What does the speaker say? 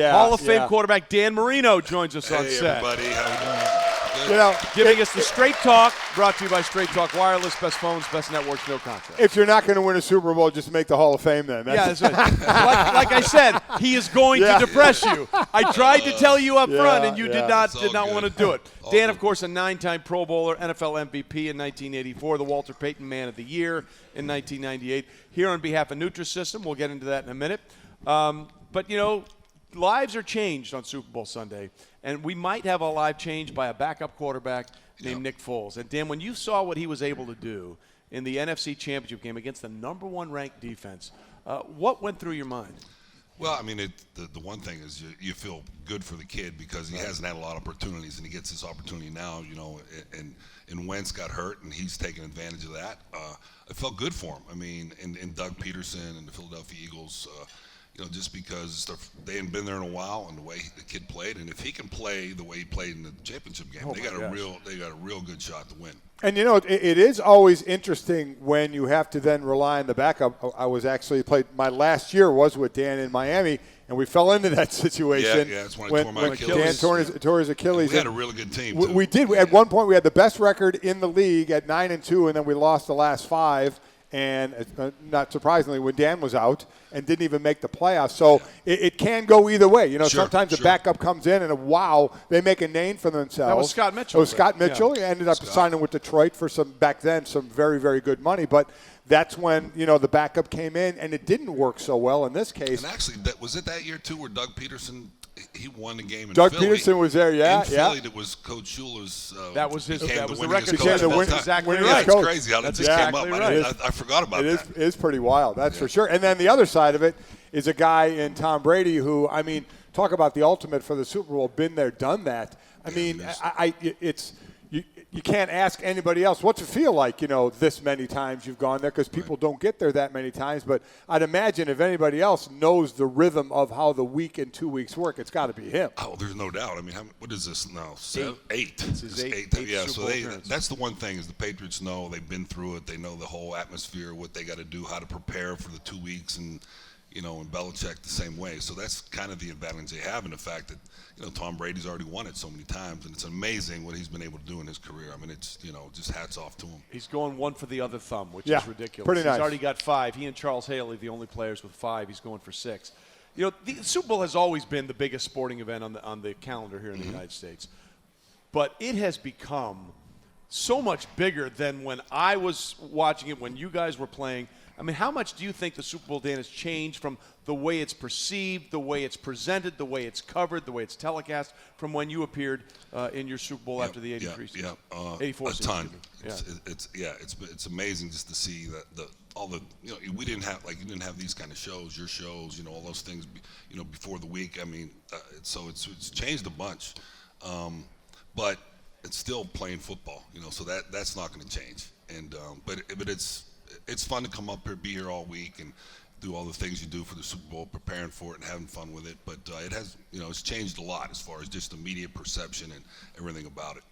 Hall of Fame quarterback Dan Marino joins us on set. Hey, everybody. How you doing? Giving us the Straight Talk, brought to you by Straight Talk Wireless, best phones, best networks, no contract. If you're not going to win a Super Bowl, just make the Hall of Fame then. That's right. like I said, he is going to depress you. I tried to tell you up front, and you did not want to do it. Dan, of course, a 9-time Pro Bowler, NFL MVP in 1984, the Walter Payton Man of the Year in 1998. Here on behalf of Nutrisystem, we'll get into that in a minute. But, lives are changed on Super Bowl Sunday, and we might have a life changed by a backup quarterback named Nick Foles. And, Dan, when you saw what he was able to do in the NFC Championship game against the #1 ranked defense, what went through your mind? Well, I mean, the one thing is you feel good for the kid because he hasn't had a lot of opportunities, and he gets this opportunity now, and Wentz got hurt, and he's taking advantage of that. I felt good for him. I mean, and Doug Peterson and the Philadelphia Eagles, just because they hadn't been there in a while, and the way the kid played, and if he can play the way he played in the championship game, they got a real good shot to win. And it is always interesting when you have to then rely on the backup. I was actually played my last year was with Dan in Miami, and we fell into that situation. Yeah, that's when I tore my Dan Achilles. tore his Achilles. We had a really good team. We did. At one point, we had the best record in the league at 9-2, and then we lost the last 5. And not surprisingly, when Dan was out and didn't even make the playoffs. So it can go either way. Sometimes the backup comes in and, they make a name for themselves. That was Scott Mitchell. It was Scott Mitchell. He ended up signing with Detroit for some very, very good money. But that's when, the backup came in, and it didn't work so well in this case. And actually, was it that year, too, where Doug Peterson – he won the game in Doug Philly. Peterson was there, in Philly, that was Coach Schuler's. That was his. That was the record. Exactly right. It's crazy how that just came up. Right. I forgot about that. It is pretty wild, that's for sure. And then the other side of it is a guy in Tom Brady who, talk about the ultimate for the Super Bowl, been there, done that. You can't ask anybody else what's it feel like, this many times you've gone there, because people don't get there that many times. But I'd imagine if anybody else knows the rhythm of how the week and 2 weeks work, it's got to be him. Oh, there's no doubt. what is this now? 8. It's his eighth that's the one thing is the Patriots know. They've been through it. They know the whole atmosphere, what they got to do, how to prepare for the 2 weeks, and and Belichick the same way. So that's kind of the advantage they have in the fact that, Tom Brady's already won it so many times, and it's amazing what he's been able to do in his career. It's, just hats off to him. He's going one for the other thumb, which is ridiculous. Pretty nice. He's already got 5. He and Charles Haley, the only players with 5. He's going for 6. The Super Bowl has always been the biggest sporting event on the calendar here in the United States. But it has become so much bigger than when I was watching it, when you guys were playing. How much do you think the Super Bowl, Dan, has changed from the way it's perceived, the way it's presented, the way it's covered, the way it's telecast, from when you appeared in your Super Bowl after the 83 season? 84 season. A ton. It's amazing just to see that we didn't have these kind of shows, your shows, all those things, before the week. So it's changed a bunch, but it's still playing football, so that's not going to change. And but it's fun to come up here, be here all week, and do all the things you do for the Super Bowl, preparing for it and having fun with it. But it has, it's changed a lot as far as just the media perception and everything about it.